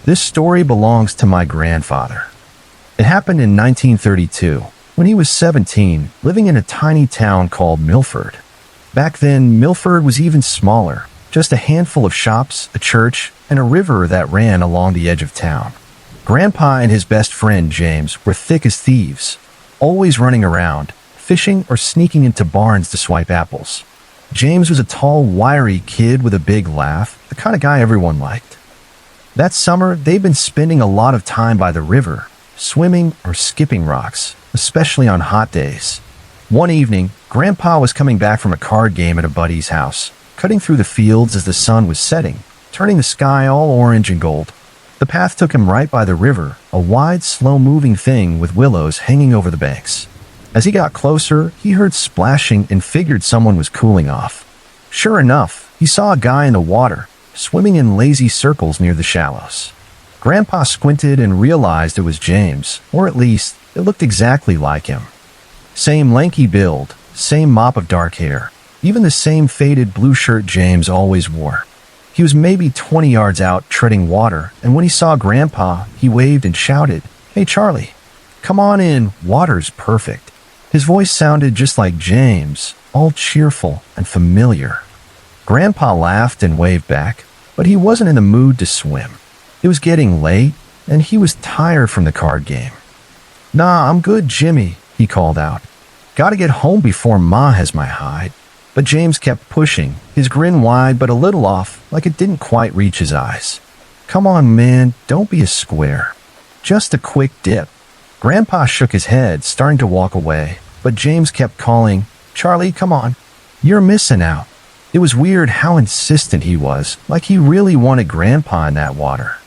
This story belongs to my grandfather. It happened in 1932, when he was 17, living in a tiny town called Milford. Back then, Milford was even smaller, just a handful of shops, a church, and a river that ran along the edge of town. Grandpa and his best friend, James, were thick as thieves, always running around, fishing or sneaking into barns to swipe apples. James was a tall, wiry kid with a big laugh, the kind of guy everyone liked. That summer, they'd been spending a lot of time by the river, swimming or skipping rocks, especially on hot days. One evening, Grandpa was coming back from a card game at a buddy's house, cutting through the fields as the sun was setting, turning the sky all orange and gold. The path took him right by the river, a wide, slow-moving thing with willows hanging over the banks. As he got closer, he heard splashing and figured someone was cooling off. Sure enough, he saw a guy in the water, swimming in lazy circles near the shallows. Grandpa squinted and realized it was James, or at least, it looked exactly like him. Same lanky build, same mop of dark hair, even the same faded blue shirt James always wore. He was maybe 20 yards out treading water, and when he saw Grandpa, he waved and shouted, "Hey Charlie, come on in, water's perfect." His voice sounded just like James, all cheerful and familiar. Grandpa laughed and waved back, but he wasn't in the mood to swim. It was getting late, and he was tired from the card game. "Nah, I'm good, Jimmy," he called out. "Gotta get home before Ma has my hide." But James kept pushing, his grin wide but a little off, like it didn't quite reach his eyes. "Come on, man, don't be a square. Just a quick dip." Grandpa shook his head, starting to walk away, but James kept calling, "Charlie, come on. You're missing out." It was weird how insistent he was, like he really wanted Grandpa in that water.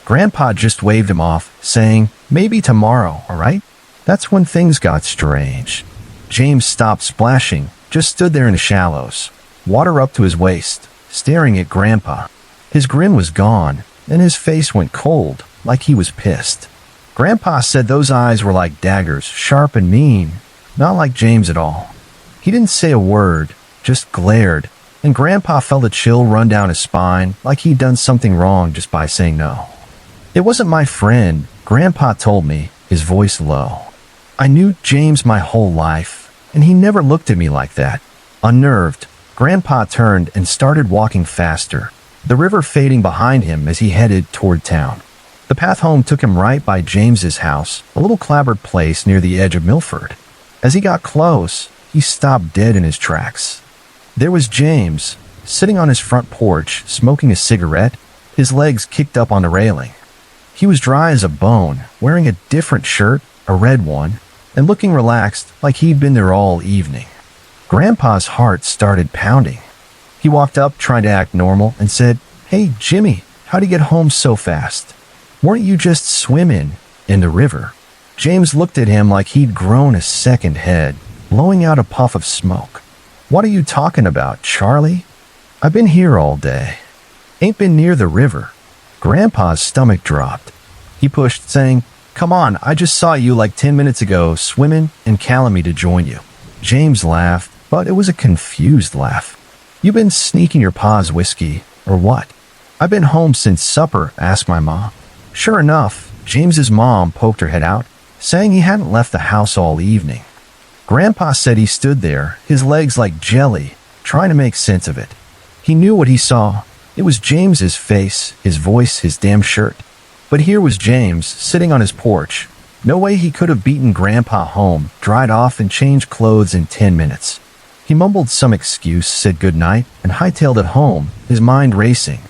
Grandpa just waved him off, saying, "Maybe tomorrow, all right?" That's when things got strange. James stopped splashing, just stood there in the shallows, water up to his waist, staring at Grandpa. His grin was gone, and his face went cold, like he was pissed. Grandpa said those eyes were like daggers, sharp and mean, not like James at all. He didn't say a word, just glared, and Grandpa felt a chill run down his spine, like he'd done something wrong just by saying no. "It wasn't my friend," Grandpa told me, his voice low. "I knew James my whole life, and he never looked at me like that." Unnerved, Grandpa turned and started walking faster, the river fading behind him as he headed toward town. The path home took him right by James's house, a little clapboard place near the edge of Milford. As he got close, he stopped dead in his tracks. There was James, sitting on his front porch, smoking a cigarette, his legs kicked up on the railing. He was dry as a bone, wearing a different shirt, a red one, and looking relaxed, like he'd been there all evening. Grandpa's heart started pounding. He walked up, trying to act normal, and said, "Hey, Jimmy, how'd you get home so fast? Weren't you just swimming in the river?" James looked at him like he'd grown a second head, blowing out a puff of smoke. "What are you talking about, Charlie? I've been here all day. Ain't been near the river." Grandpa's stomach dropped. He pushed, saying, "Come on, I just saw you like 10 minutes ago swimming and calling me to join you." James laughed, but it was a confused laugh. "You been sneaking your pa's whiskey, or what?" "I've been home since supper," asked my mom. Sure enough, James's mom poked her head out, saying he hadn't left the house all evening. Grandpa said he stood there, his legs like jelly, trying to make sense of it. He knew what he saw. It was James's face, his voice, his damn shirt. But here was James, sitting on his porch. No way he could have beaten Grandpa home, dried off, and changed clothes in 10 minutes. He mumbled some excuse, said goodnight, and hightailed it home, his mind racing.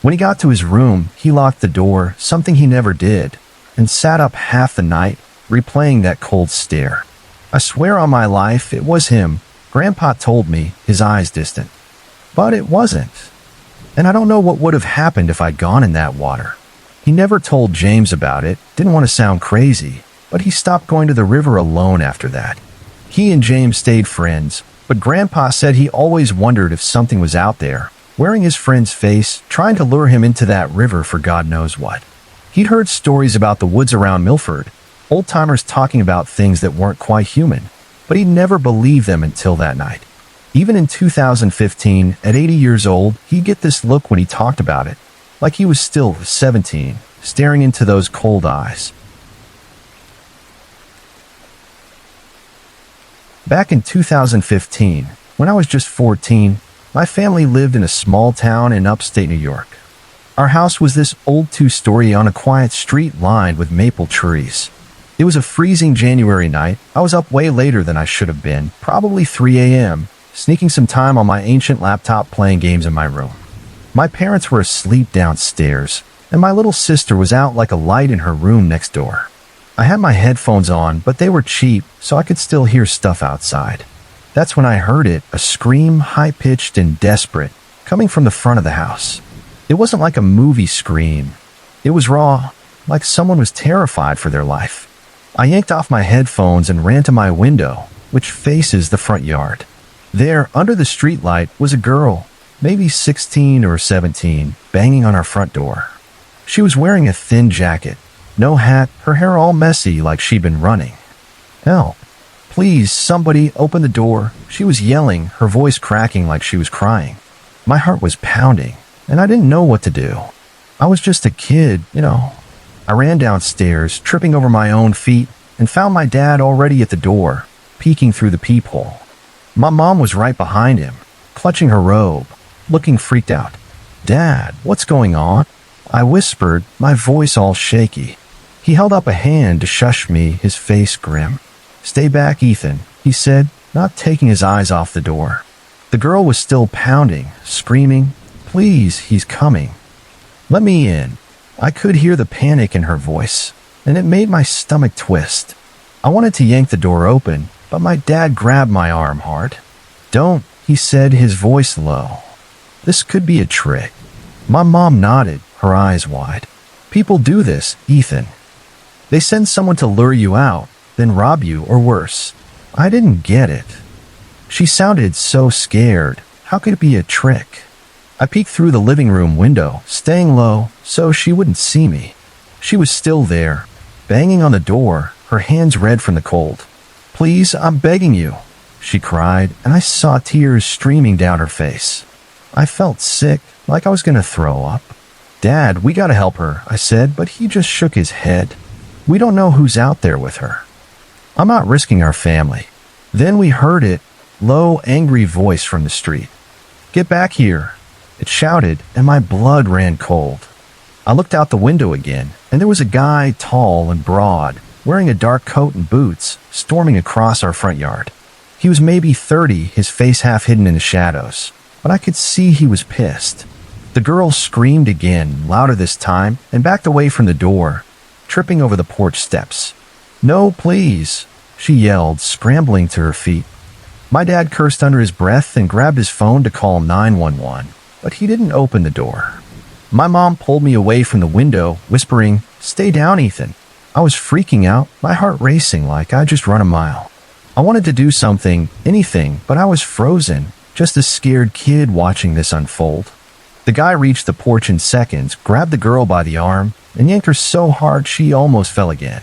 When he got to his room, he locked the door, something he never did, and sat up half the night, replaying that cold stare. I swear on my life it was him, Grandpa told me, his eyes distant. But it wasn't. And I don't know what would have happened if I'd gone in that water. He never told James about it, didn't want to sound crazy, but he stopped going to the river alone after that. He and James stayed friends, but Grandpa said he always wondered if something was out there, wearing his friend's face, trying to lure him into that river for God knows what. He'd heard stories about the woods around Milford, old-timers talking about things that weren't quite human, but he'd never believed them until that night. Even in 2015, at 80 years old, he'd get this look when he talked about it, like he was still 17. staring into those cold eyes. Back in 2015, when I was just 14, my family lived in a small town in upstate New York. Our house was this old two-story on a quiet street lined with maple trees. It was a freezing January night. I was up way later than I should have been, probably 3 a.m., sneaking some time on my ancient laptop playing games in my room. My parents were asleep downstairs, and my little sister was out like a light in her room next door. I had my headphones on, but they were cheap, so I could still hear stuff outside. That's when I heard it, a scream, high-pitched and desperate, coming from the front of the house. It wasn't like a movie scream. It was raw, like someone was terrified for their life. I yanked off my headphones and ran to my window, which faces the front yard. There, under the streetlight, was a girl, maybe 16 or 17, banging on our front door. She was wearing a thin jacket, no hat, her hair all messy like she'd been running. "Help. Please, somebody, open the door," she was yelling, her voice cracking like she was crying. My heart was pounding, and I didn't know what to do. I was just a kid, I ran downstairs, tripping over my own feet, and found my dad already at the door, peeking through the peephole. My mom was right behind him, clutching her robe, looking freaked out. "Dad, what's going on?" I whispered, my voice all shaky. He held up a hand to shush me, his face grim. "Stay back, Ethan," he said, not taking his eyes off the door. The girl was still pounding, screaming, "Please, he's coming. Let me in." I could hear the panic in her voice, and it made my stomach twist. I wanted to yank the door open, but my dad grabbed my arm hard. "Don't," he said, his voice low. "This could be a trick." My mom nodded, her eyes wide. "People do this, Ethan. They send someone to lure you out, then rob you or worse." I didn't get it. She sounded so scared. How could it be a trick? I peeked through the living room window, staying low so she wouldn't see me. She was still there, banging on the door, her hands red from the cold. "Please, I'm begging you," she cried, and I saw tears streaming down her face. I felt sick, like I was going to throw up. "Dad, we gotta help her," I said, but he just shook his head. "We don't know who's out there with her. I'm not risking our family." Then we heard it, low, angry voice from the street. "Get back here," it shouted, and my blood ran cold. I looked out the window again, and there was a guy, tall and broad, wearing a dark coat and boots, storming across our front yard. He was maybe 30, his face half hidden in the shadows, but I could see he was pissed. The girl screamed again, louder this time, and backed away from the door, tripping over the porch steps. "No, please," she yelled, scrambling to her feet. My dad cursed under his breath and grabbed his phone to call 911, but he didn't open the door. My mom pulled me away from the window, whispering, "Stay down, Ethan." I was freaking out, my heart racing like I'd just run a mile. I wanted to do something, anything, but I was frozen, just a scared kid watching this unfold. The guy reached the porch in seconds, grabbed the girl by the arm, and yanked her so hard she almost fell again.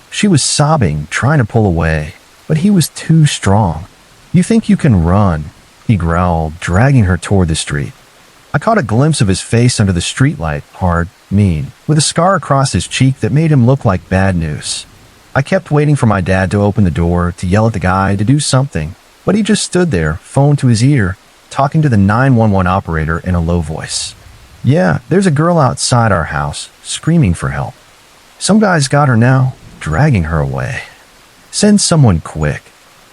She was sobbing, trying to pull away, but he was too strong. "You think you can run?" he growled, dragging her toward the street. I caught a glimpse of his face under the streetlight, hard, mean, with a scar across his cheek that made him look like bad news. I kept waiting for my dad to open the door, to yell at the guy, to do something, but he just stood there, phone to his ear, talking to the 911 operator in a low voice. "Yeah, there's a girl outside our house, screaming for help. Some guy's got her now, dragging her away. Send someone quick."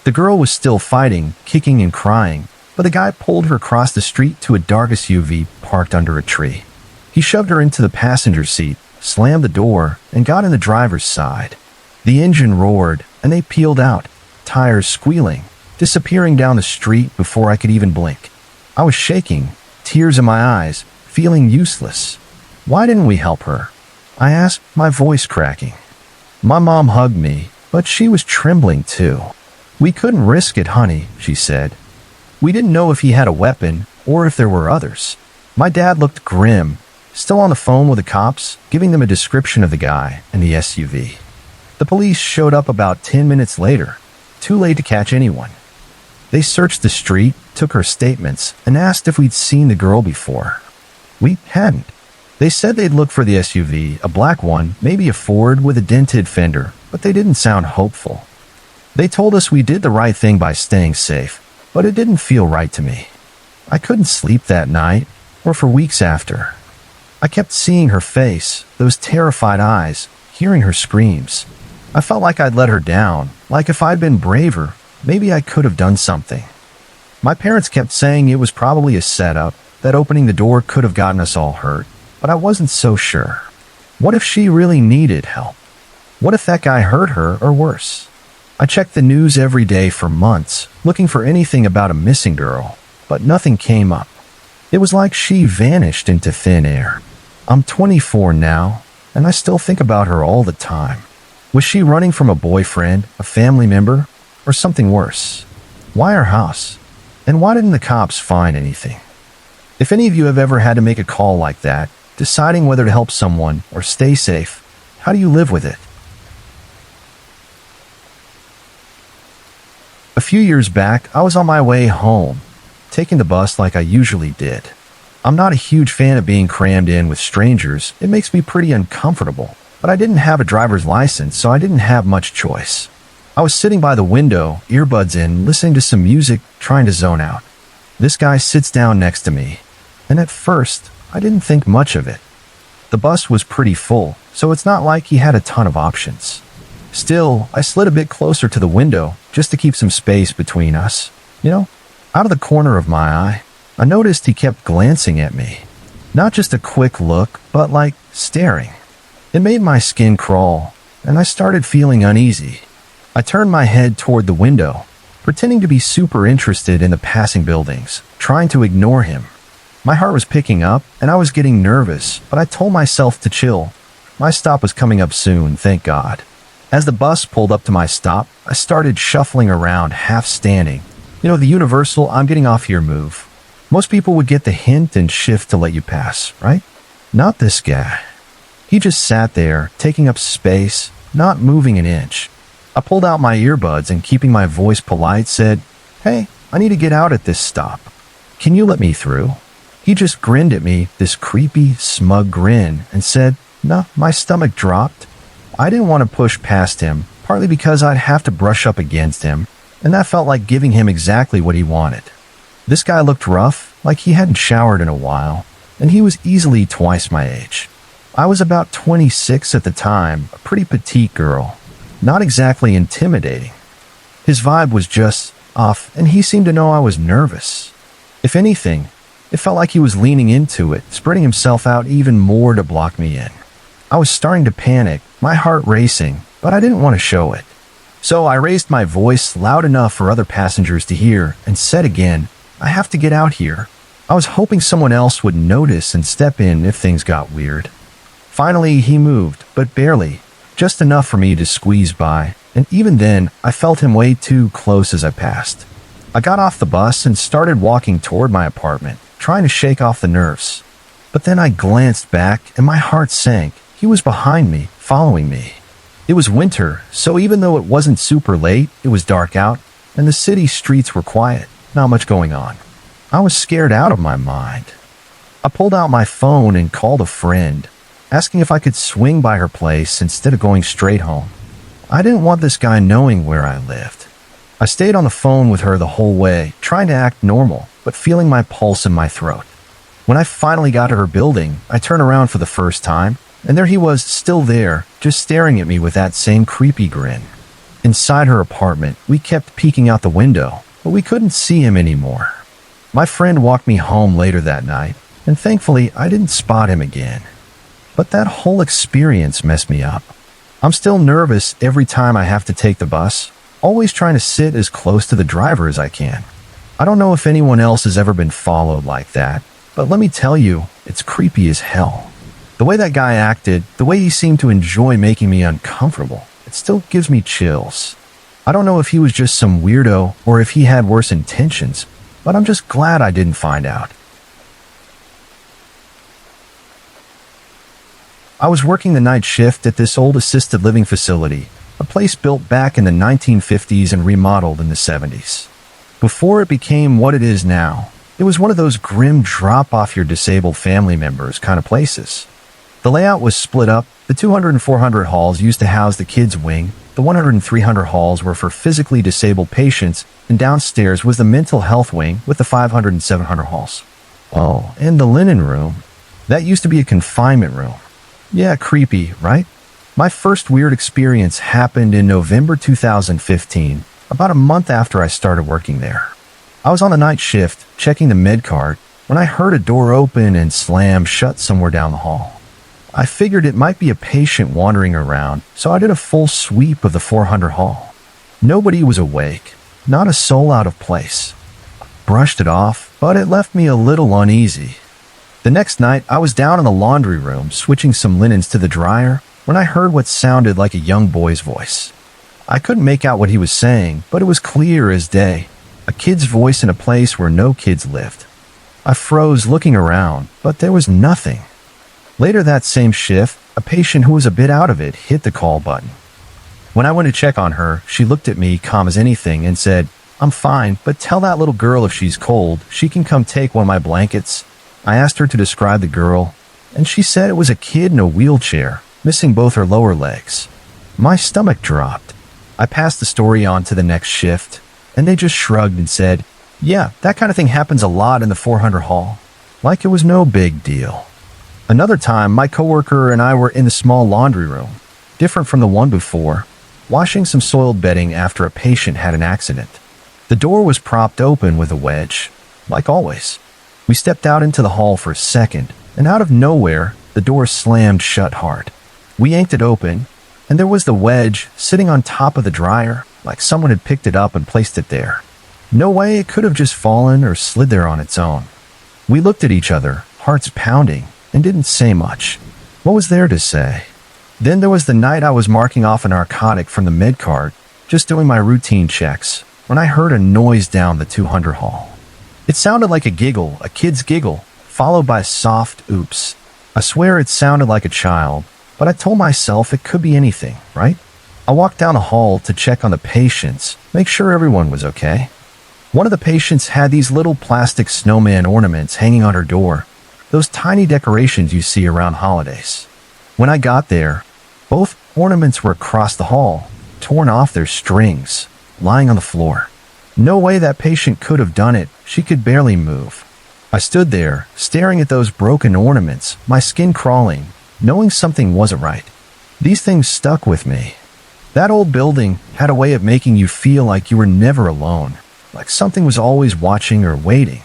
The girl was still fighting, kicking and crying, but the guy pulled her across the street to a dark SUV parked under a tree. He shoved her into the passenger seat, slammed the door, and got in the driver's side. The engine roared, and they peeled out, tires squealing, disappearing down the street before I could even blink. I was shaking, tears in my eyes, feeling useless. "Why didn't we help her?" I asked, my voice cracking. My mom hugged me, but she was trembling too. "We couldn't risk it, honey," she said. "We didn't know if he had a weapon or if there were others." My dad looked grim, still on the phone with the cops, giving them a description of the guy and the SUV. The police showed up about 10 minutes later, too late to catch anyone. They searched the street, took her statements, and asked if we'd seen the girl before. We hadn't. They said they'd look for the SUV, a black one, maybe a Ford with a dented fender, but they didn't sound hopeful. They told us we did the right thing by staying safe, but it didn't feel right to me. I couldn't sleep that night, or for weeks after. I kept seeing her face, those terrified eyes, hearing her screams. I felt like I'd let her down, like if I'd been braver, maybe I could have done something. My parents kept saying it was probably a setup, that opening the door could have gotten us all hurt, but I wasn't so sure. What if she really needed help? What if that guy hurt her or worse? I checked the news every day for months, looking for anything about a missing girl, but nothing came up. It was like she vanished into thin air. I'm 24 now, and I still think about her all the time. Was she running from a boyfriend, a family member, or something worse? Why our house? And why didn't the cops find anything? If any of you have ever had to make a call like that, deciding whether to help someone or stay safe, how do you live with it? A few years back, I was on my way home, taking the bus like I usually did. I'm not a huge fan of being crammed in with strangers. It makes me pretty uncomfortable. But I didn't have a driver's license, so I didn't have much choice. I was sitting by the window, earbuds in, listening to some music, trying to zone out. This guy sits down next to me, and at first, I didn't think much of it. The bus was pretty full, so it's not like he had a ton of options. Still, I slid a bit closer to the window, just to keep some space between us. Out of the corner of my eye, I noticed he kept glancing at me. Not just a quick look, but like staring. It made my skin crawl, and I started feeling uneasy. I turned my head toward the window, pretending to be super interested in the passing buildings, trying to ignore him. My heart was picking up, and I was getting nervous, but I told myself to chill. My stop was coming up soon, thank God. As the bus pulled up to my stop, I started shuffling around, half standing. The universal "I'm getting off here" move. Most people would get the hint and shift to let you pass, right? Not this guy. He just sat there, taking up space, not moving an inch. I pulled out my earbuds and, keeping my voice polite, said, "Hey, I need to get out at this stop. Can you let me through?" He just grinned at me, this creepy, smug grin, and said, "No." My stomach dropped. I didn't want to push past him, partly because I'd have to brush up against him, and that felt like giving him exactly what he wanted. This guy looked rough, like he hadn't showered in a while, and he was easily twice my age. I was about 26 at the time, a pretty petite girl, not exactly intimidating. His vibe was just off, and he seemed to know I was nervous. If anything, it felt like he was leaning into it, spreading himself out even more to block me in. I was starting to panic, my heart racing, but I didn't want to show it. So I raised my voice loud enough for other passengers to hear and said again, "I have to get out here." I was hoping someone else would notice and step in if things got weird. Finally, he moved, but barely, just enough for me to squeeze by, and even then, I felt him way too close as I passed. I got off the bus and started walking toward my apartment, trying to shake off the nerves. But then I glanced back and my heart sank. He was behind me, following me. It was winter, so even though it wasn't super late, it was dark out, and the city streets were quiet, not much going on. I was scared out of my mind. I pulled out my phone and called a friend, asking if I could swing by her place instead of going straight home. I didn't want this guy knowing where I lived. I stayed on the phone with her the whole way, trying to act normal, but feeling my pulse in my throat. When I finally got to her building, I turned around for the first time, and there he was, still there, just staring at me with that same creepy grin. Inside her apartment, we kept peeking out the window, but we couldn't see him anymore. My friend walked me home later that night, and thankfully I didn't spot him again. But that whole experience messed me up. I'm still nervous every time I have to take the bus, always trying to sit as close to the driver as I can. I don't know if anyone else has ever been followed like that, but let me tell you, it's creepy as hell. The way that guy acted, the way he seemed to enjoy making me uncomfortable, it still gives me chills. I don't know if he was just some weirdo or if he had worse intentions, but I'm just glad I didn't find out. I was working the night shift at this old assisted living facility, a place built back in the 1950s and remodeled in the 70s. Before it became what it is now, It was one of those grim drop-off-your-disabled family members kind of places. The layout was split up. The 200 and 400 halls used to house the kids' wing. The 100 and 300 halls were for physically disabled patients, and downstairs was the mental health wing with the 500 and 700 halls. Oh, and the linen room. That used to be a confinement room. Yeah, creepy, right? My first weird experience happened in November 2015, about a month after I started working there. I was on the night shift, checking the med card, when I heard a door open and slam shut somewhere down the hall. I figured it might be a patient wandering around, so I did a full sweep of the 400 hall. Nobody was awake, not a soul out of place. Brushed it off, but it left me a little uneasy. The next night, I was down in the laundry room, switching some linens to the dryer, when I heard what sounded like a young boy's voice. I couldn't make out what he was saying, but it was clear as day. A kid's voice in a place where no kids lived. I froze looking around, but there was nothing. Later that same shift, a patient who was a bit out of it hit the call button. When I went to check on her, she looked at me calm as anything and said, "I'm fine, but tell that little girl if she's cold, she can come take one of my blankets." I asked her to describe the girl, and she said it was a kid in a wheelchair, missing both her lower legs. My stomach dropped. I passed the story on to the next shift, and they just shrugged and said, "Yeah, that kind of thing happens a lot in the 400 hall." Like it was no big deal. Another time, my coworker and I were in the small laundry room, different from the one before, washing some soiled bedding after a patient had an accident. The door was propped open with a wedge, like always. We stepped out into the hall for a second, and out of nowhere, the door slammed shut hard. We yanked it open, and there was the wedge sitting on top of the dryer, like someone had picked it up and placed it there. No way it could have just fallen or slid there on its own. We looked at each other, hearts pounding, and didn't say much. What was there to say? Then there was the night I was marking off a narcotic from the med card, just doing my routine checks, when I heard a noise down the 200 hall. It sounded like a giggle, a kid's giggle, followed by a soft oops. I swear it sounded like a child, but I told myself it could be anything, right? I walked down the hall to check on the patients, make sure everyone was okay. One of the patients had these little plastic snowman ornaments hanging on her door, those tiny decorations you see around holidays. When I got there, both ornaments were across the hall, torn off their strings, lying on the floor. No way that patient could have done it. She could barely move. I stood there, staring at those broken ornaments, my skin crawling, knowing something wasn't right. These things stuck with me. That old building had a way of making you feel like you were never alone, like something was always watching or waiting.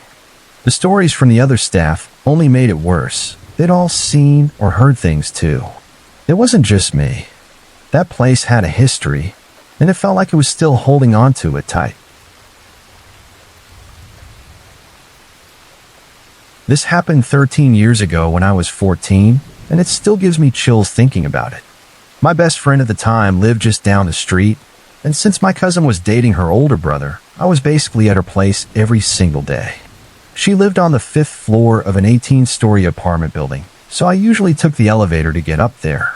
The stories from the other staff only made it worse. They'd all seen or heard things too. It wasn't just me. That place had a history, and it felt like it was still holding on to it tight. This happened 13 years ago when I was 14, and it still gives me chills thinking about it. My best friend at the time lived just down the street, and since my cousin was dating her older brother, I was basically at her place every single day. She lived on the 5th floor of an 18-story apartment building, so I usually took the elevator to get up there.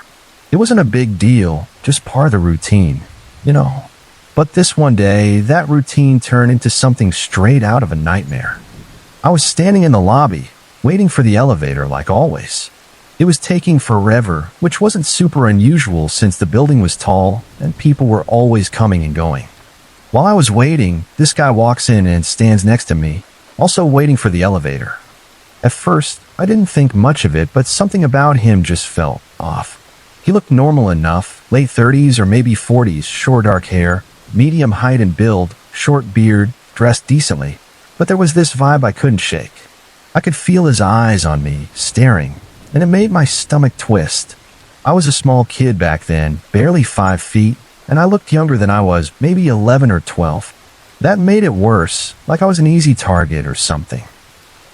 It wasn't a big deal, just part of the routine, you know. But this one day, that routine turned into something straight out of a nightmare. I was standing in the lobby, waiting for the elevator like always. It was taking forever, which wasn't super unusual since the building was tall and people were always coming and going. While I was waiting, this guy walks in and stands next to me, also waiting for the elevator. At first, I didn't think much of it, but something about him just felt off. He looked normal enough, late 30s or maybe 40s, short dark hair, medium height and build, short beard, dressed decently, but there was this vibe I couldn't shake. I could feel his eyes on me, staring, and it made my stomach twist. I was a small kid back then, barely 5 feet, and I looked younger than I was, maybe 11 or 12. That made it worse, like I was an easy target or something.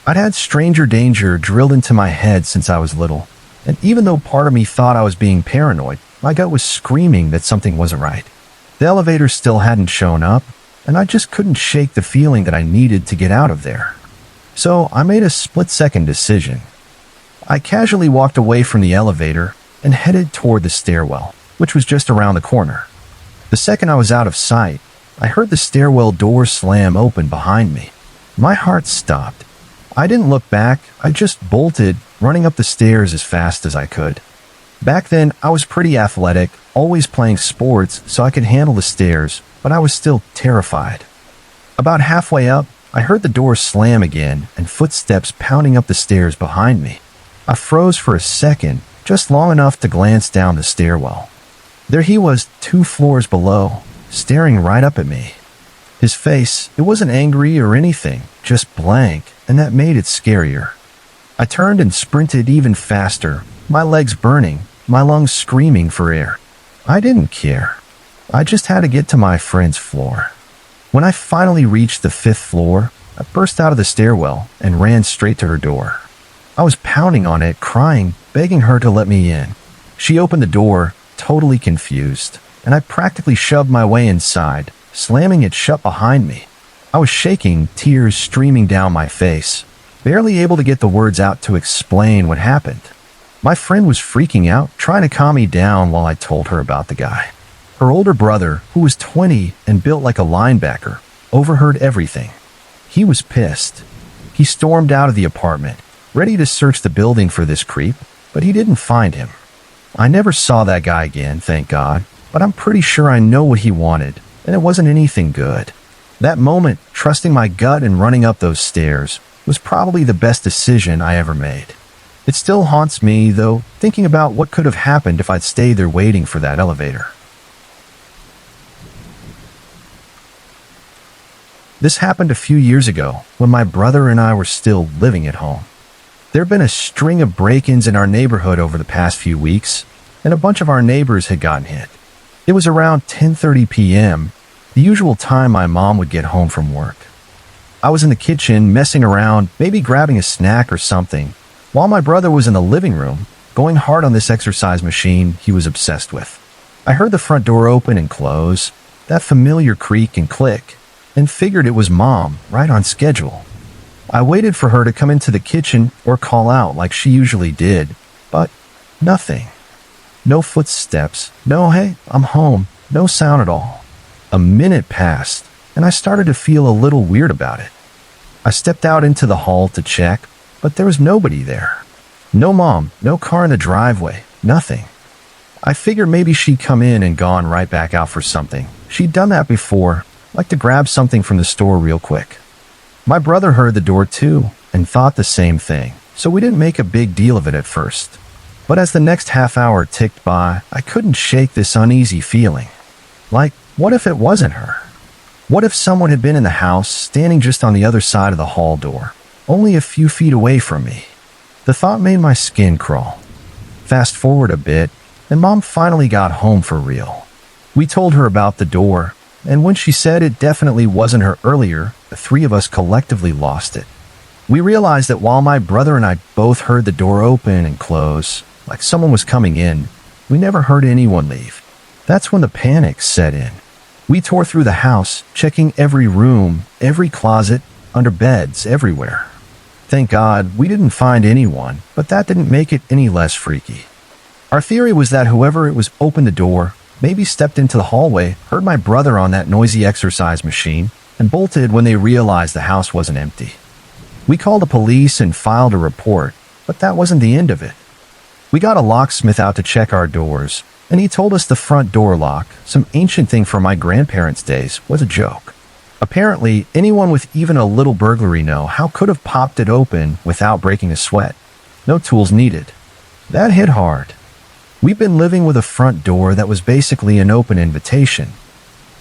I'd had stranger danger drilled into my head since I was little, and even though part of me thought I was being paranoid, my gut was screaming that something wasn't right. The elevator still hadn't shown up, and I just couldn't shake the feeling that I needed to get out of there. So I made a split-second decision. I casually walked away from the elevator and headed toward the stairwell, which was just around the corner. The second I was out of sight, I heard the stairwell door slam open behind me. My heart stopped, I didn't look back, I just bolted, running up the stairs as fast as I could. Back then, I was pretty athletic, always playing sports, so I could handle the stairs, but I was still terrified. About halfway up, I heard the door slam again and footsteps pounding up the stairs behind me. I froze for a second, just long enough to glance down the stairwell. There he was, 2 floors below, staring right up at me. His face, it wasn't angry or anything, just blank, and that made it scarier. I turned and sprinted even faster, my legs burning, my lungs screaming for air. I didn't care. I just had to get to my friend's floor. When I finally reached the 5th floor, I burst out of the stairwell and ran straight to her door. I was pounding on it, crying, begging her to let me in. She opened the door, totally confused, and I practically shoved my way inside, slamming it shut behind me. I was shaking, tears streaming down my face, barely able to get the words out to explain what happened. My friend was freaking out, trying to calm me down while I told her about the guy. Her older brother, who was 20 and built like a linebacker, overheard everything. He was pissed. He stormed out of the apartment, ready to search the building for this creep, but he didn't find him. I never saw that guy again, thank God, but I'm pretty sure I know what he wanted, and it wasn't anything good. That moment, trusting my gut and running up those stairs, was probably the best decision I ever made. It still haunts me, though, thinking about what could have happened if I'd stayed there waiting for that elevator. This happened a few years ago, when my brother and I were still living at home. There'd been a string of break-ins in our neighborhood over the past few weeks, and a bunch of our neighbors had gotten hit. It was around 10:30 p.m., the usual time my mom would get home from work. I was in the kitchen, messing around, maybe grabbing a snack or something, while my brother was in the living room, going hard on this exercise machine he was obsessed with. I heard the front door open and close, that familiar creak and click, and figured it was Mom, right on schedule. I waited for her to come into the kitchen or call out like she usually did, but nothing. No footsteps, no "hey, I'm home," no sound at all. A minute passed, and I started to feel a little weird about it. I stepped out into the hall to check, but there was nobody there. No Mom, no car in the driveway, nothing. I figured maybe she'd come in and gone right back out for something. She'd done that before, like to grab something from the store real quick. My brother heard the door too, and thought the same thing, so we didn't make a big deal of it at first. But as the next half hour ticked by, I couldn't shake this uneasy feeling. Like, what if it wasn't her? What if someone had been in the house, standing just on the other side of the hall door, only a few feet away from me? The thought made my skin crawl. Fast forward a bit, and Mom finally got home for real. We told her about the door, and when she said it definitely wasn't her earlier, the 3 of us collectively lost it. We realized that while my brother and I both heard the door open and close, like someone was coming in, we never heard anyone leave. That's when the panic set in. We tore through the house, checking every room, every closet, under beds, everywhere. Thank God we didn't find anyone, but that didn't make it any less freaky. Our theory was that whoever it was opened the door, maybe stepped into the hallway, heard my brother on that noisy exercise machine, and bolted when they realized the house wasn't empty. We called the police and filed a report, but that wasn't the end of it. We got a locksmith out to check our doors, and he told us the front door lock, some ancient thing from my grandparents' days, was a joke. Apparently, anyone with even a little burglary know-how could have popped it open without breaking a sweat. No tools needed. That hit hard. We've been living with a front door that was basically an open invitation.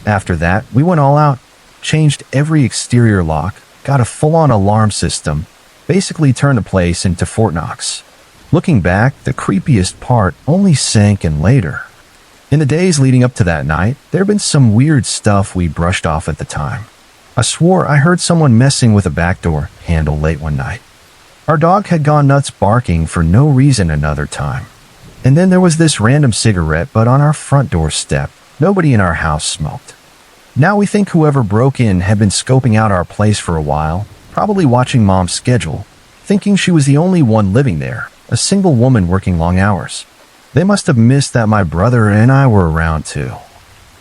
After that, we went all out, changed every exterior lock, got a full-on alarm system, basically turned the place into Fort Knox. Looking back, the creepiest part only sank in later. In the days leading up to that night, there had been some weird stuff we brushed off at the time. I swore I heard someone messing with a back door handle late one night. Our dog had gone nuts barking for no reason another time. And then there was this random cigarette butt on our front door step. Nobody in our house smoked. Now we think whoever broke in had been scoping out our place for a while, probably watching Mom's schedule, thinking she was the only one living there, a single woman working long hours. They must have missed that my brother and I were around too.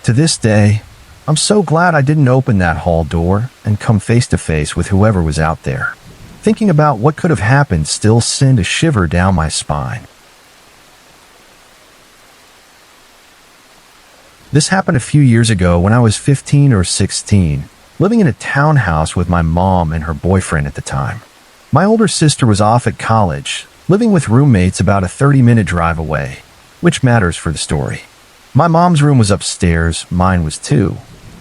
To this day, I'm so glad I didn't open that hall door and come face to face with whoever was out there. Thinking about what could have happened still sent a shiver down my spine. This happened a few years ago when I was 15 or 16, living in a townhouse with my mom and her boyfriend at the time. My older sister was off at college, living with roommates about a 30-minute drive away, which matters for the story. My mom's room was upstairs, mine was too,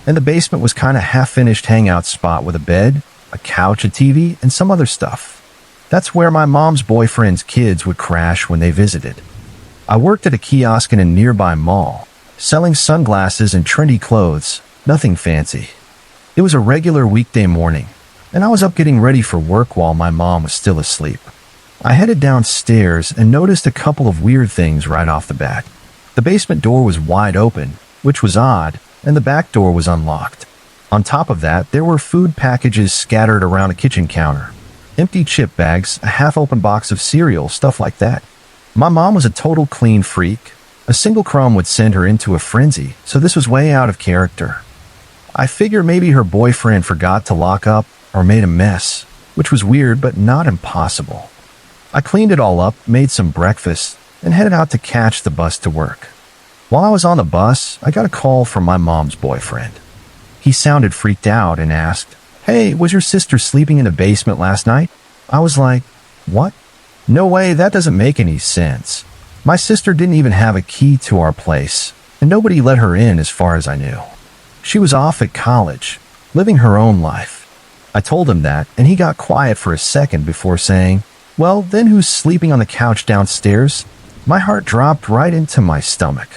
and the basement was kind of half-finished hangout spot with a bed, a couch, a TV, and some other stuff. That's where my mom's boyfriend's kids would crash when they visited. I worked at a kiosk in a nearby mall, selling sunglasses and trendy clothes, nothing fancy. It was a regular weekday morning, and I was up getting ready for work while my mom was still asleep. I headed downstairs and noticed a couple of weird things right off the bat. The basement door was wide open, which was odd, and the back door was unlocked. On top of that, there were food packages scattered around a kitchen counter. Empty chip bags, a half-open box of cereal, stuff like that. My mom was a total clean freak. A single crumb would send her into a frenzy, so this was way out of character. I figure maybe her boyfriend forgot to lock up or made a mess, which was weird but not impossible. I cleaned it all up, made some breakfast, and headed out to catch the bus to work. While I was on the bus, I got a call from my mom's boyfriend. He sounded freaked out and asked, "Hey, was your sister sleeping in the basement last night?" I was like, "What? No way, that doesn't make any sense. My sister didn't even have a key to our place, and nobody let her in as far as I knew. She was off at college, living her own life." I told him that, and he got quiet for a second before saying, "Well, then who's sleeping on the couch downstairs?" My heart dropped right into my stomach.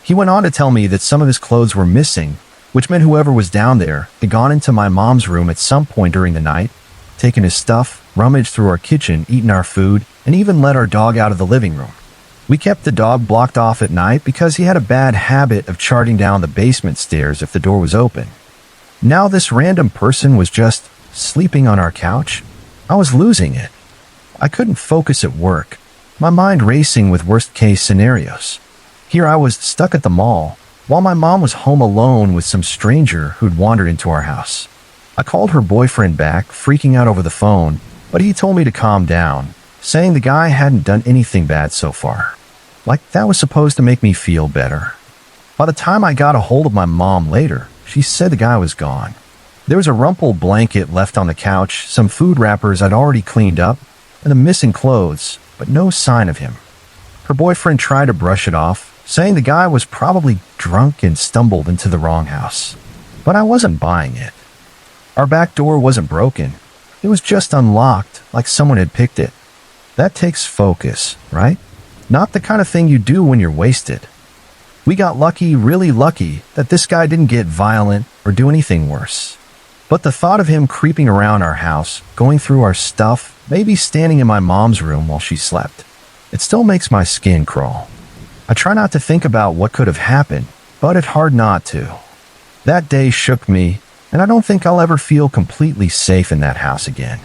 He went on to tell me that some of his clothes were missing, which meant whoever was down there had gone into my mom's room at some point during the night, taken his stuff, rummaged through our kitchen, eaten our food, and even let our dog out of the living room. We kept the dog blocked off at night because he had a bad habit of charting down the basement stairs if the door was open. Now this random person was just sleeping on our couch. I was losing it. I couldn't focus at work, my mind racing with worst-case scenarios. Here I was stuck at the mall, while my mom was home alone with some stranger who'd wandered into our house. I called her boyfriend back, freaking out over the phone, but he told me to calm down, saying the guy hadn't done anything bad so far. Like that was supposed to make me feel better. By the time I got a hold of my mom later, she said the guy was gone. There was a rumpled blanket left on the couch, some food wrappers I'd already cleaned up, and the missing clothes, but no sign of him. Her boyfriend tried to brush it off, saying the guy was probably drunk and stumbled into the wrong house. But I wasn't buying it. Our back door wasn't broken. It was just unlocked, like someone had picked it. That takes focus, right? Not the kind of thing you do when you're wasted. We got lucky, really lucky, that this guy didn't get violent or do anything worse. But the thought of him creeping around our house, going through our stuff, maybe standing in my mom's room while she slept, it still makes my skin crawl. I try not to think about what could have happened, but it's hard not to. That day shook me, and I don't think I'll ever feel completely safe in that house again.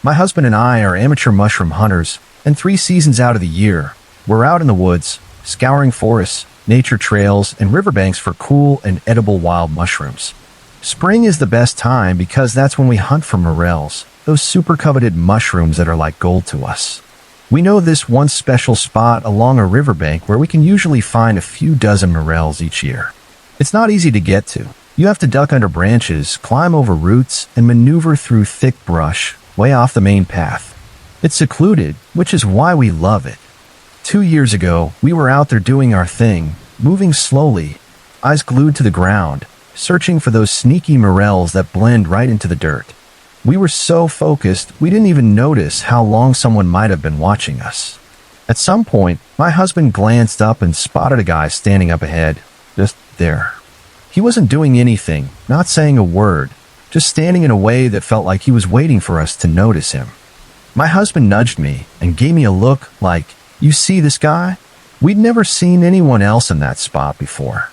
My husband and I are amateur mushroom hunters, and 3 seasons out of the year, we're out in the woods, scouring forests, nature trails, and riverbanks for cool and edible wild mushrooms. Spring is the best time because that's when we hunt for morels, those super coveted mushrooms that are like gold to us. We know this one special spot along a riverbank where we can usually find a few dozen morels each year. It's not easy to get to. You have to duck under branches, climb over roots, and maneuver through thick brush, way off the main path. It's secluded, which is why we love it. 2 years ago, we were out there doing our thing, moving slowly, eyes glued to the ground, searching for those sneaky morels that blend right into the dirt. We were so focused, we didn't even notice how long someone might have been watching us. At some point, my husband glanced up and spotted a guy standing up ahead, just there. He wasn't doing anything, not saying a word, just standing in a way that felt like he was waiting for us to notice him. My husband nudged me and gave me a look like, "You see this guy?" We'd never seen anyone else in that spot before.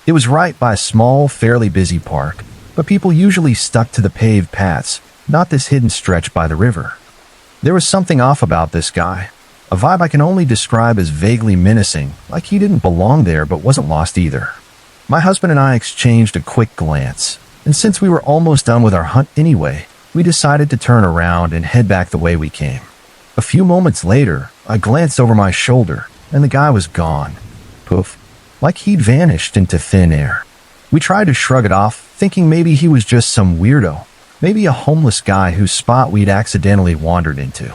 It was right by a small, fairly busy park, but people usually stuck to the paved paths, not this hidden stretch by the river. There was something off about this guy, a vibe I can only describe as vaguely menacing, like he didn't belong there but wasn't lost either. My husband and I exchanged a quick glance, and since we were almost done with our hunt anyway, we decided to turn around and head back the way we came. A few moments later, I glanced over my shoulder, and the guy was gone. Poof, like he'd vanished into thin air. We tried to shrug it off, thinking maybe he was just some weirdo, maybe a homeless guy whose spot we'd accidentally wandered into.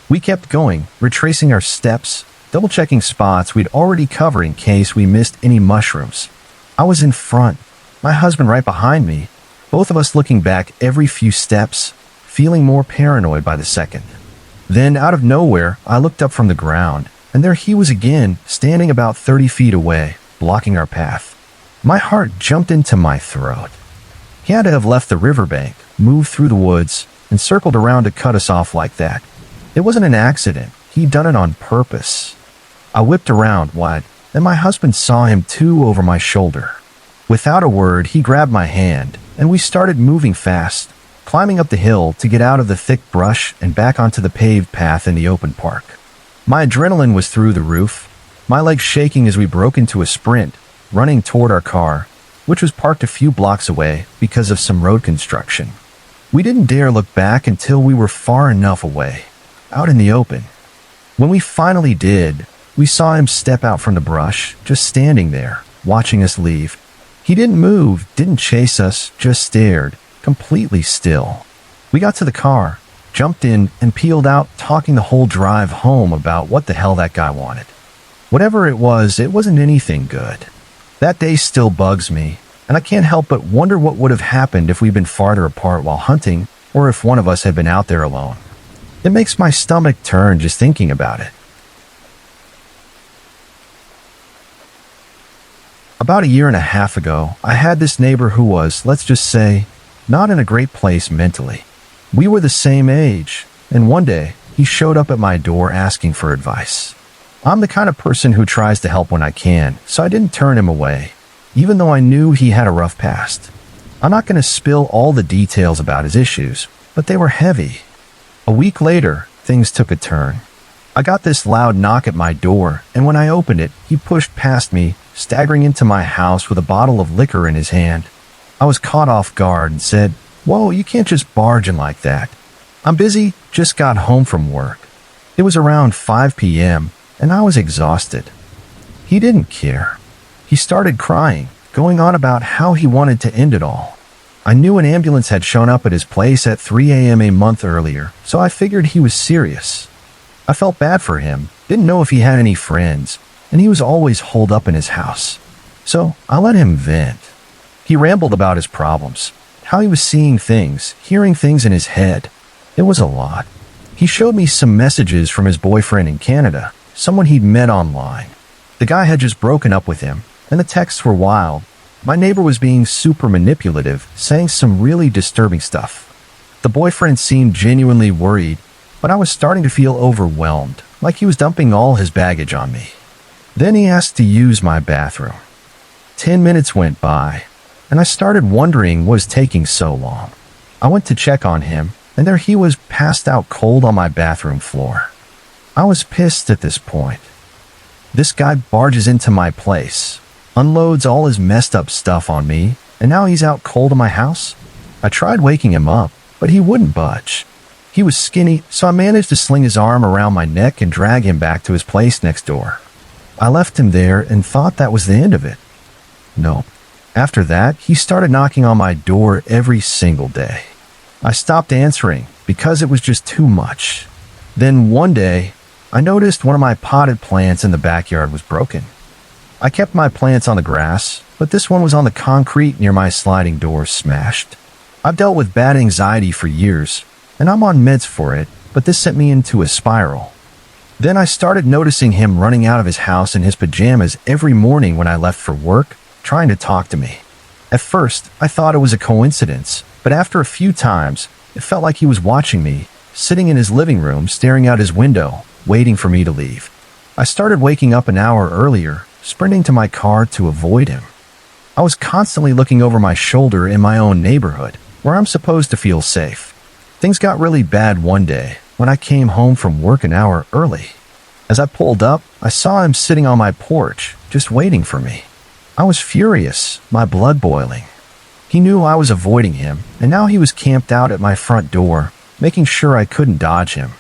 We kept going, retracing our steps, double-checking spots we'd already covered in case we missed any mushrooms. I was in front, my husband right behind me, both of us looking back every few steps, feeling more paranoid by the second. Then, out of nowhere, I looked up from the ground, and there he was again, standing about 30 feet away, blocking our path. My heart jumped into my throat. He had to have left the riverbank, moved through the woods, and circled around to cut us off like that. It wasn't an accident. He'd done it on purpose. I whipped around wide, and my husband saw him too over my shoulder. Without a word, he grabbed my hand, and we started moving fast, climbing up the hill to get out of the thick brush and back onto the paved path in the open park. My adrenaline was through the roof, my legs shaking as we broke into a sprint, running toward our car, which was parked a few blocks away because of some road construction. We didn't dare look back until we were far enough away, out in the open. When we finally did, we saw him step out from the brush, just standing there, watching us leave. He didn't move, didn't chase us, just stared, completely still. We got to the car, jumped in, and peeled out, talking the whole drive home about what the hell that guy wanted. Whatever it wasn't anything good. That day still bugs me, and I can't help but wonder what would have happened if we'd been farther apart while hunting, or if one of us had been out there alone. It makes my stomach turn just thinking about it. About a year and a half ago, I had this neighbor who was, let's just say, not in a great place mentally. We were the same age, and one day, he showed up at my door asking for advice. I'm the kind of person who tries to help when I can, so I didn't turn him away, even though I knew he had a rough past. I'm not going to spill all the details about his issues, but they were heavy. A week later, things took a turn. I got this loud knock at my door, and when I opened it, he pushed past me, staggering into my house with a bottle of liquor in his hand. I was caught off guard and said, "Whoa, you can't just barge in like that. I'm busy, just got home from work." It was around 5 p.m., and I was exhausted. He didn't care. He started crying, going on about how he wanted to end it all. I knew an ambulance had shown up at his place at 3 a.m. a month earlier, so I figured he was serious. I felt bad for him, didn't know if he had any friends, and he was always holed up in his house. So I let him vent. He rambled about his problems, how he was seeing things, hearing things in his head. It was a lot. He showed me some messages from his boyfriend in Canada, someone he'd met online. The guy had just broken up with him, and the texts were wild. My neighbor was being super manipulative, saying some really disturbing stuff. The boyfriend seemed genuinely worried, but I was starting to feel overwhelmed, like he was dumping all his baggage on me. Then he asked to use my bathroom. 10 minutes went by, and I started wondering what was taking so long. I went to check on him, and there he was passed out cold on my bathroom floor. I was pissed at this point. This guy barges into my place, unloads all his messed up stuff on me, and now he's out cold in my house? I tried waking him up, but he wouldn't budge. He was skinny, so I managed to sling his arm around my neck and drag him back to his place next door. I left him there and thought that was the end of it. Nope. After that, he started knocking on my door every single day. I stopped answering because it was just too much. Then one day, I noticed one of my potted plants in the backyard was broken. I kept my plants on the grass, but this one was on the concrete near my sliding door, smashed. I've dealt with bad anxiety for years, and I'm on meds for it, but this sent me into a spiral. Then I started noticing him running out of his house in his pajamas every morning when I left for work, trying to talk to me. At first, I thought it was a coincidence, but after a few times, it felt like he was watching me, sitting in his living room staring out his window, waiting for me to leave. I started waking up an hour earlier, sprinting to my car to avoid him. I was constantly looking over my shoulder in my own neighborhood, where I'm supposed to feel safe. Things got really bad one day when I came home from work an hour early. As I pulled up, I saw him sitting on my porch, just waiting for me. I was furious, my blood boiling. He knew I was avoiding him, and now he was camped out at my front door, making sure I couldn't dodge him.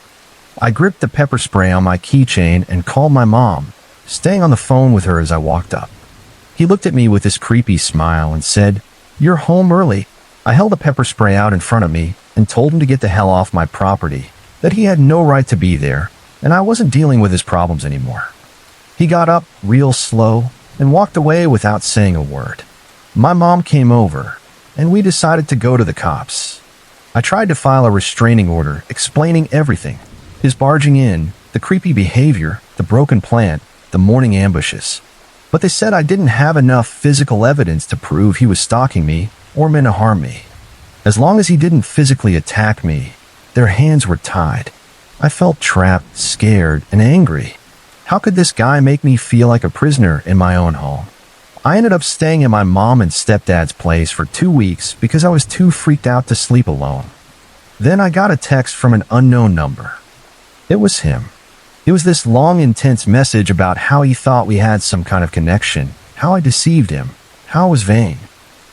I gripped the pepper spray on my keychain and called my mom, staying on the phone with her as I walked up. He looked at me with this creepy smile and said, "You're home early." I held the pepper spray out in front of me and told him to get the hell off my property, that he had no right to be there, and I wasn't dealing with his problems anymore. He got up real slow and walked away without saying a word. My mom came over, and we decided to go to the cops. I tried to file a restraining order explaining everything: his barging in, the creepy behavior, the broken plant, the morning ambushes. But they said I didn't have enough physical evidence to prove he was stalking me or meant to harm me. As long as he didn't physically attack me, their hands were tied. I felt trapped, scared, and angry. How could this guy make me feel like a prisoner in my own home? I ended up staying at my mom and stepdad's place for 2 weeks because I was too freaked out to sleep alone. Then I got a text from an unknown number. It was him. It was this long, intense message about how he thought we had some kind of connection, how I deceived him, how I was vain.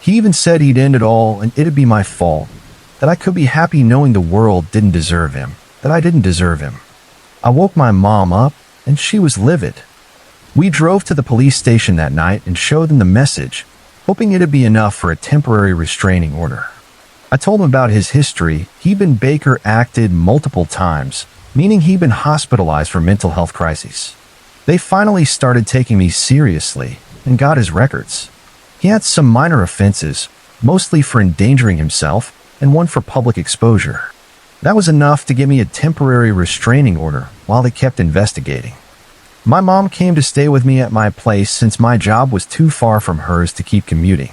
He even said he'd end it all and it'd be my fault, that I could be happy knowing the world didn't deserve him, that I didn't deserve him. I woke my mom up, and she was livid. We drove to the police station that night and showed them the message, hoping it'd be enough for a temporary restraining order. I told him about his history. He'd been Baker acted multiple times, meaning he'd been hospitalized for mental health crises. They finally started taking me seriously and got his records. He had some minor offenses, mostly for endangering himself and one for public exposure. That was enough to give me a temporary restraining order while they kept investigating. My mom came to stay with me at my place since my job was too far from hers to keep commuting.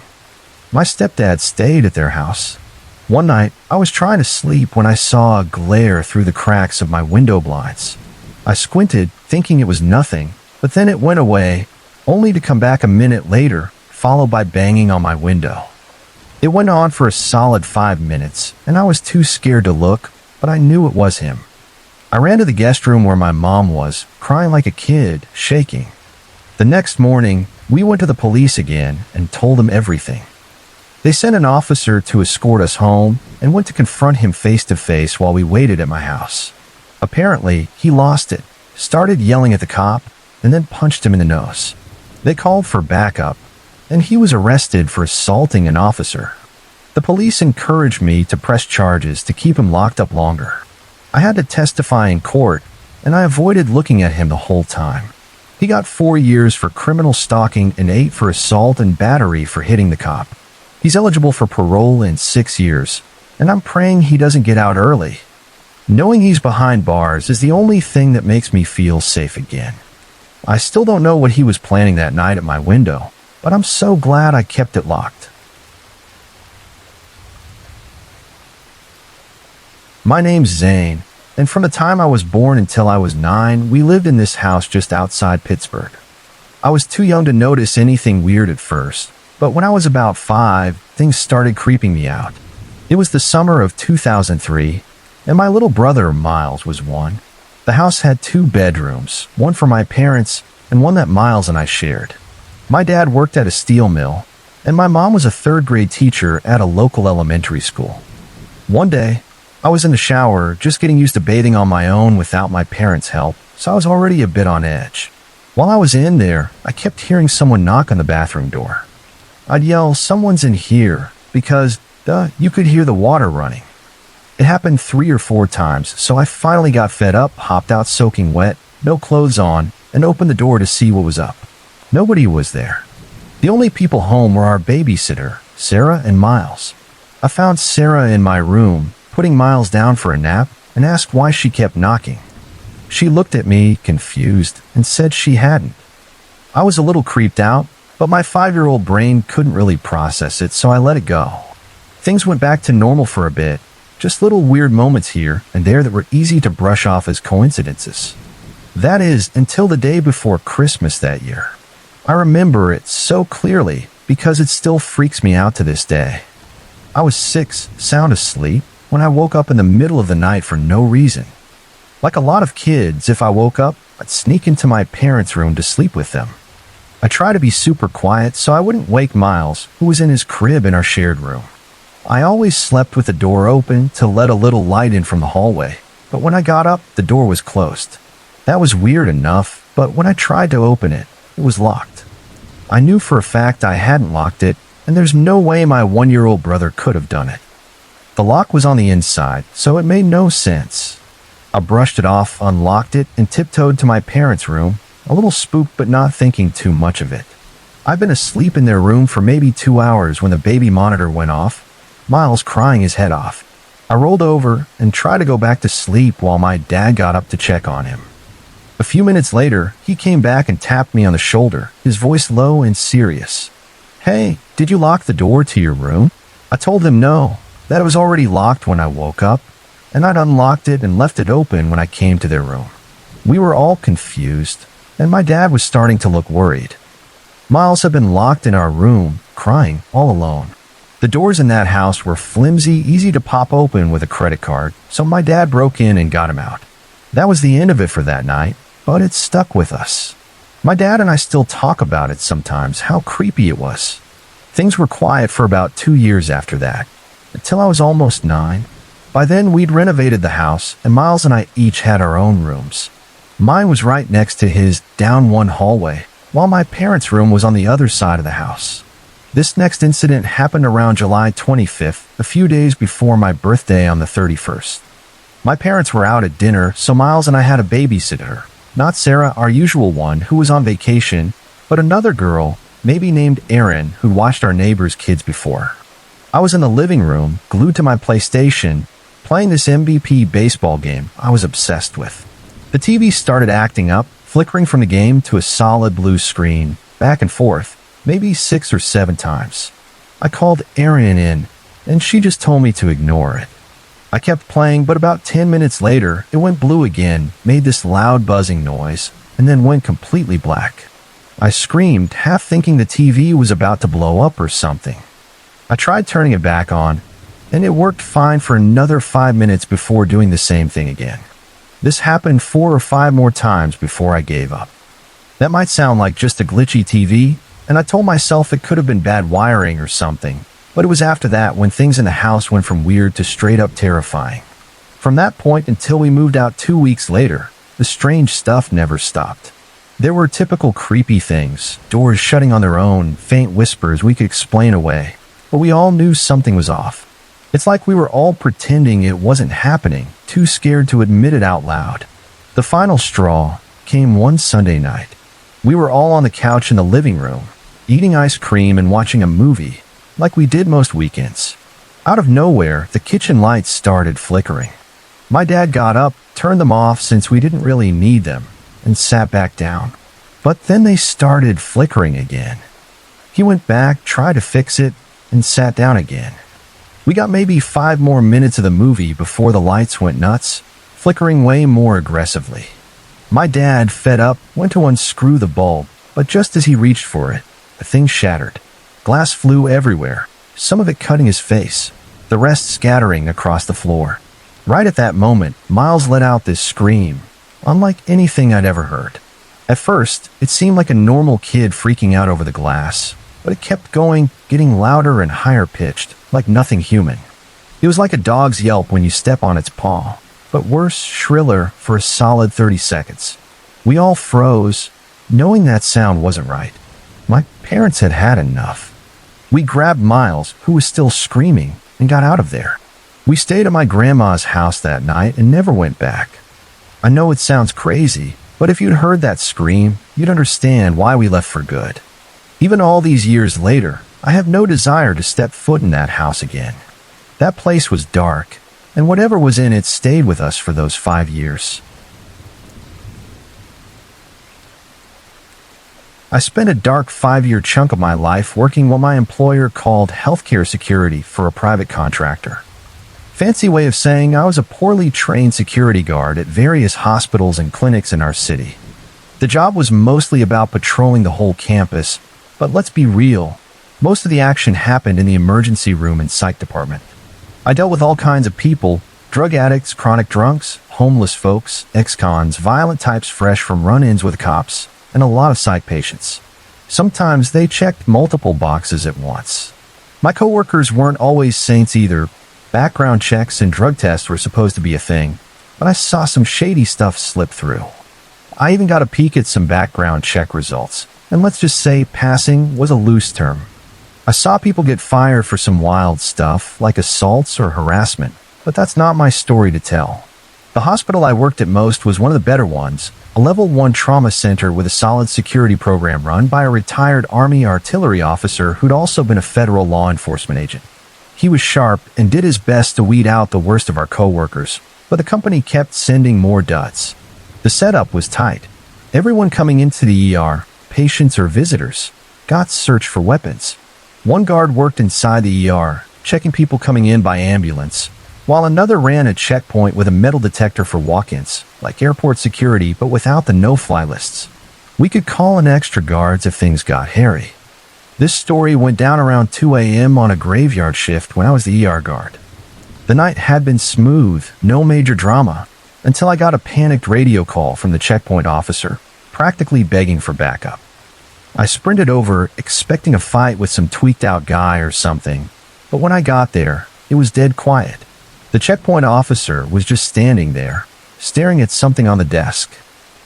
My stepdad stayed at their house. One night, I was trying to sleep when I saw a glare through the cracks of my window blinds. I squinted, thinking it was nothing, but then it went away, only to come back a minute later, followed by banging on my window. It went on for a solid 5 minutes, and I was too scared to look, but I knew it was him. I ran to the guest room where my mom was, crying like a kid, shaking. The next morning, we went to the police again and told them everything. They sent an officer to escort us home and went to confront him face to face while we waited at my house. Apparently, he lost it, started yelling at the cop, and then punched him in the nose. They called for backup, and he was arrested for assaulting an officer. The police encouraged me to press charges to keep him locked up longer. I had to testify in court, and I avoided looking at him the whole time. He got 4 years for criminal stalking and 8 for assault and battery for hitting the cop. He's eligible for parole in 6 years, and I'm praying he doesn't get out early. Knowing he's behind bars is the only thing that makes me feel safe again. I still don't know what he was planning that night at my window, but I'm so glad I kept it locked. My name's Zane, and from the time I was born until I was 9, we lived in this house just outside Pittsburgh. I was too young to notice anything weird at first, but when I was about 5, things started creeping me out. It was the summer of 2003, and my little brother, Miles, was 1. The house had 2 bedrooms, one for my parents and one that Miles and I shared. My dad worked at a steel mill, and my mom was a 3rd-grade teacher at a local elementary school. One day, I was in the shower, just getting used to bathing on my own without my parents' help, so I was already a bit on edge. While I was in there, I kept hearing someone knock on the bathroom door. I'd yell, "Someone's in here," because, you could hear the water running. It happened 3 or 4 times, so I finally got fed up, hopped out soaking wet, no clothes on, and opened the door to see what was up. Nobody was there. The only people home were our babysitter, Sarah and Miles. I found Sarah in my room, putting Miles down for a nap, and asked why she kept knocking. She looked at me, confused, and said she hadn't. I was a little creeped out, but my 5-year-old brain couldn't really process it, so I let it go. Things went back to normal for a bit, just little weird moments here and there that were easy to brush off as coincidences. That is, until the day before Christmas that year. I remember it so clearly because it still freaks me out to this day. I was 6, sound asleep, when I woke up in the middle of the night for no reason. Like a lot of kids, if I woke up, I'd sneak into my parents' room to sleep with them. I tried to be super quiet so I wouldn't wake Miles, who was in his crib in our shared room. I always slept with the door open to let a little light in from the hallway, but when I got up, the door was closed. That was weird enough, but when I tried to open it, it was locked. I knew for a fact I hadn't locked it, and there's no way my 1-year-old brother could have done it. The lock was on the inside, so it made no sense. I brushed it off, unlocked it, and tiptoed to my parents' room, a little spooked but not thinking too much of it. I'd been asleep in their room for maybe 2 hours when the baby monitor went off, Miles crying his head off. I rolled over and tried to go back to sleep while my dad got up to check on him. A few minutes later, he came back and tapped me on the shoulder, his voice low and serious. "Hey, did you lock the door to your room?" I told him no, that it was already locked when I woke up, and I'd unlocked it and left it open when I came to their room. We were all confused, and my dad was starting to look worried. Miles had been locked in our room, crying, all alone. The doors in that house were flimsy, easy to pop open with a credit card, so my dad broke in and got him out. That was the end of it for that night, but it stuck with us. My dad and I still talk about it sometimes, how creepy it was. Things were quiet for about 2 years after that, until I was almost 9. By then, we'd renovated the house, and Miles and I each had our own rooms. Mine was right next to his, down one hallway, while my parents' room was on the other side of the house. This next incident happened around July 25th, a few days before my birthday on the 31st. My parents were out at dinner, so Miles and I had a babysitter. Not Sarah, our usual one, who was on vacation, but another girl, maybe named Erin, who'd watched our neighbors' kids before. I was in the living room, glued to my PlayStation, playing this MVP baseball game I was obsessed with. The TV started acting up, flickering from the game to a solid blue screen, back and forth, maybe 6 or 7 times. I called Erin in, and she just told me to ignore it. I kept playing, but about 10 minutes later, it went blue again, made this loud buzzing noise, and then went completely black. I screamed, half thinking the TV was about to blow up or something. I tried turning it back on, and it worked fine for another 5 minutes before doing the same thing again. This happened 4 or 5 more times before I gave up. That might sound like just a glitchy TV, and I told myself it could have been bad wiring or something, but it was after that when things in the house went from weird to straight up terrifying. From that point until we moved out 2 weeks later, the strange stuff never stopped. There were typical creepy things, doors shutting on their own, faint whispers we could explain away, but we all knew something was off. It's like we were all pretending it wasn't happening, too scared to admit it out loud. The final straw came one Sunday night. We were all on the couch in the living room, eating ice cream and watching a movie, like we did most weekends. Out of nowhere, the kitchen lights started flickering. My dad got up, turned them off since we didn't really need them, and sat back down. But then they started flickering again. He went back, tried to fix it, and sat down again. We got maybe 5 more minutes of the movie before the lights went nuts, flickering way more aggressively. My dad, fed up, went to unscrew the bulb, but just as he reached for it, the thing shattered. Glass flew everywhere, some of it cutting his face, the rest scattering across the floor. Right at that moment, Miles let out this scream, unlike anything I'd ever heard. At first, it seemed like a normal kid freaking out over the glass, but it kept going, getting louder and higher pitched, like nothing human. It was like a dog's yelp when you step on its paw, but worse, shriller, for a solid 30 seconds. We all froze, knowing that sound wasn't right. My parents had had enough. We grabbed Miles, who was still screaming, and got out of there. We stayed at my grandma's house that night and never went back. I know it sounds crazy, but if you'd heard that scream, you'd understand why we left for good. Even all these years later, I have no desire to step foot in that house again. That place was dark, and whatever was in it stayed with us for those 5 years. I spent a dark 5-year chunk of my life working what my employer called healthcare security for a private contractor. Fancy way of saying I was a poorly trained security guard at various hospitals and clinics in our city. The job was mostly about patrolling the whole campus, but let's be real, most of the action happened in the emergency room and psych department. I dealt with all kinds of people, drug addicts, chronic drunks, homeless folks, ex-cons, violent types fresh from run-ins with cops, and a lot of psych patients. Sometimes they checked multiple boxes at once. My coworkers weren't always saints either. Background checks and drug tests were supposed to be a thing, but I saw some shady stuff slip through. I even got a peek at some background check results, and let's just say passing was a loose term. I saw people get fired for some wild stuff, like assaults or harassment, but that's not my story to tell. The hospital I worked at most was one of the better ones, a level 1 trauma center with a solid security program run by a retired Army artillery officer who'd also been a federal law enforcement agent. He was sharp and did his best to weed out the worst of our coworkers, but the company kept sending more duds. The setup was tight. Everyone coming into the ER, patients or visitors, got searched for weapons. One guard worked inside the ER, checking people coming in by ambulance, while another ran a checkpoint with a metal detector for walk-ins, like airport security but without the no-fly lists. We could call in extra guards if things got hairy. This story went down around 2 a.m. on a graveyard shift when I was the ER guard. The night had been smooth, no major drama, until I got a panicked radio call from the checkpoint officer, practically begging for backup. I sprinted over, expecting a fight with some tweaked-out guy or something, but when I got there, it was dead quiet. The checkpoint officer was just standing there, staring at something on the desk.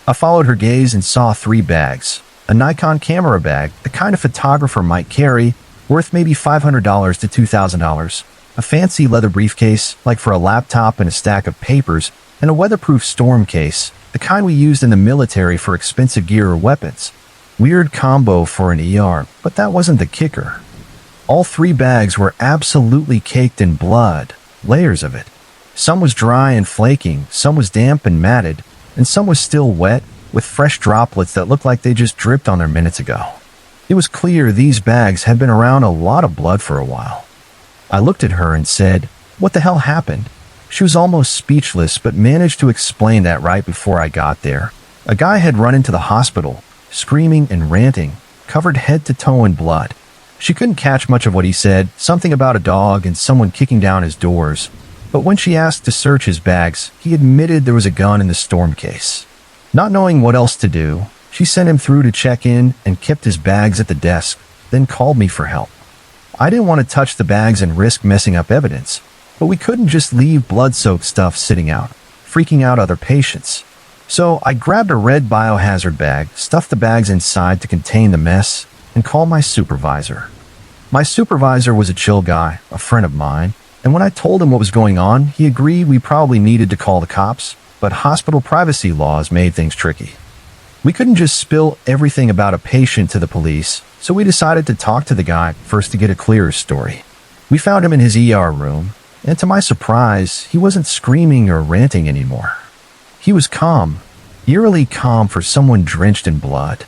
I followed her gaze and saw 3 bags. A Nikon camera bag, the kind a photographer might carry, worth maybe $500 to $2,000. A fancy leather briefcase, like for a laptop and a stack of papers, and a weatherproof storm case, the kind we used in the military for expensive gear or weapons. Weird combo for an ER, but that wasn't the kicker. All 3 bags were absolutely caked in blood, layers of it. Some was dry and flaking, some was damp and matted, and some was still wet, with fresh droplets that looked like they just dripped on there minutes ago. It was clear these bags had been around a lot of blood for a while. I looked at her and said, "What the hell happened?" She was almost speechless, but managed to explain that right before I got there. A guy had run into the hospital, screaming and ranting, covered head to toe in blood. She couldn't catch much of what he said, something about a dog and someone kicking down his doors. But when she asked to search his bags, he admitted there was a gun in the storm case. Not knowing what else to do, she sent him through to check in and kept his bags at the desk, then called me for help. I didn't want to touch the bags and risk messing up evidence, but we couldn't just leave blood-soaked stuff sitting out, freaking out other patients. So I grabbed a red biohazard bag, stuffed the bags inside to contain the mess, and called my supervisor. My supervisor was a chill guy, a friend of mine, and when I told him what was going on, he agreed we probably needed to call the cops, but hospital privacy laws made things tricky. We couldn't just spill everything about a patient to the police, so we decided to talk to the guy first to get a clearer story. We found him in his ER room, and to my surprise, he wasn't screaming or ranting anymore. He was calm, eerily calm for someone drenched in blood.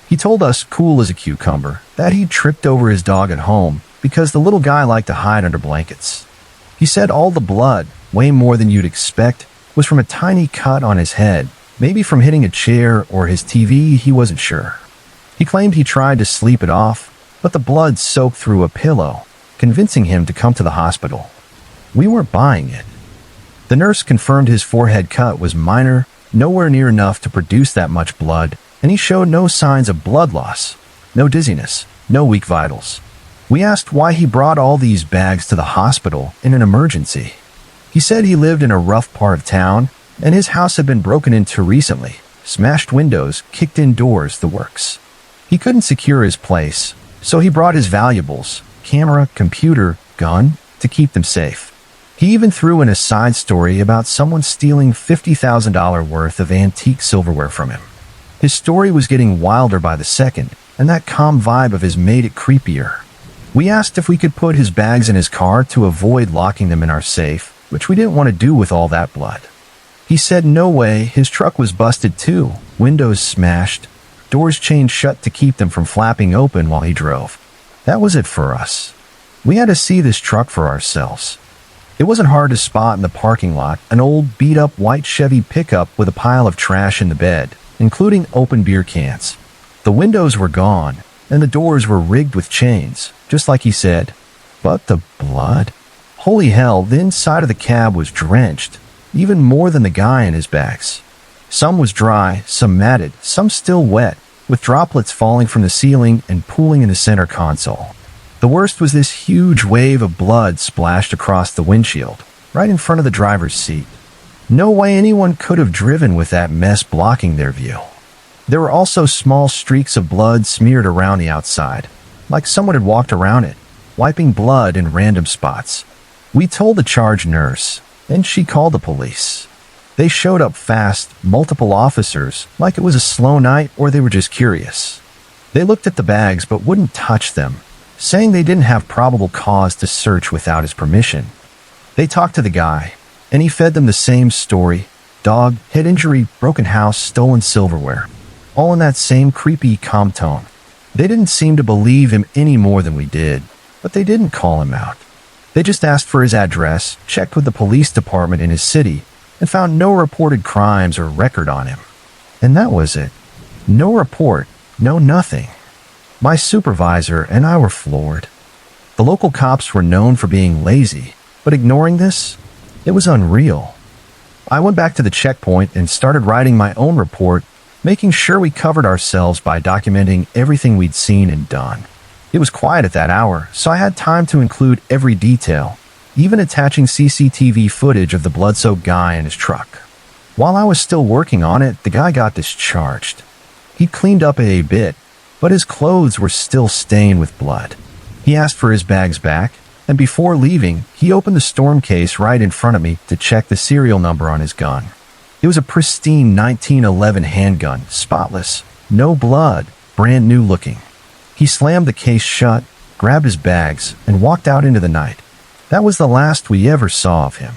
He told us, cool as a cucumber, that he'd tripped over his dog at home because the little guy liked to hide under blankets. He said all the blood, way more than you'd expect, was from a tiny cut on his head, maybe from hitting a chair or his TV, he wasn't sure. He claimed he tried to sleep it off, but the blood soaked through a pillow, convincing him to come to the hospital. We weren't buying it. The nurse confirmed his forehead cut was minor, nowhere near enough to produce that much blood, and he showed no signs of blood loss, no dizziness, no weak vitals. We asked why he brought all these bags to the hospital in an emergency. He said he lived in a rough part of town, and his house had been broken into recently, smashed windows, kicked in doors, the works. He couldn't secure his place, so he brought his valuables, camera, computer, gun, to keep them safe. He even threw in a side story about someone stealing $50,000 worth of antique silverware from him. His story was getting wilder by the second, and that calm vibe of his made it creepier. We asked if we could put his bags in his car to avoid locking them in our safe, which we didn't want to do with all that blood. He said no way, his truck was busted too, windows smashed, doors chained shut to keep them from flapping open while he drove. That was it for us. We had to see this truck for ourselves. It wasn't hard to spot in the parking lot an old beat-up white Chevy pickup with a pile of trash in the bed, including open beer cans. The windows were gone, and the doors were rigged with chains, just like he said. But the blood? Holy hell, the inside of the cab was drenched, even more than the guy in his bags. Some was dry, some matted, some still wet, with droplets falling from the ceiling and pooling in the center console. The worst was this huge wave of blood splashed across the windshield, right in front of the driver's seat. No way anyone could have driven with that mess blocking their view. There were also small streaks of blood smeared around the outside, like someone had walked around it, wiping blood in random spots. We told the charge nurse, and she called the police. They showed up fast, multiple officers, like it was a slow night or they were just curious. They looked at the bags but wouldn't touch them, saying they didn't have probable cause to search without his permission. They talked to the guy, and he fed them the same story: dog, head injury, broken house, stolen silverware. All in that same creepy, calm tone. They didn't seem to believe him any more than we did, but they didn't call him out. They just asked for his address, checked with the police department in his city, and found no reported crimes or record on him. And that was it. No report, no nothing. My supervisor and I were floored. The local cops were known for being lazy, but ignoring this, it was unreal. I went back to the checkpoint and started writing my own report, making sure we covered ourselves by documenting everything we'd seen and done. It was quiet at that hour, so I had time to include every detail, even attaching CCTV footage of the blood-soaked guy in his truck. While I was still working on it, the guy got discharged. He'd cleaned up a bit, but his clothes were still stained with blood. He asked for his bags back, and before leaving, he opened the storm case right in front of me to check the serial number on his gun. It was a pristine 1911 handgun, spotless, no blood, brand new looking. He slammed the case shut, grabbed his bags, and walked out into the night. That was the last we ever saw of him.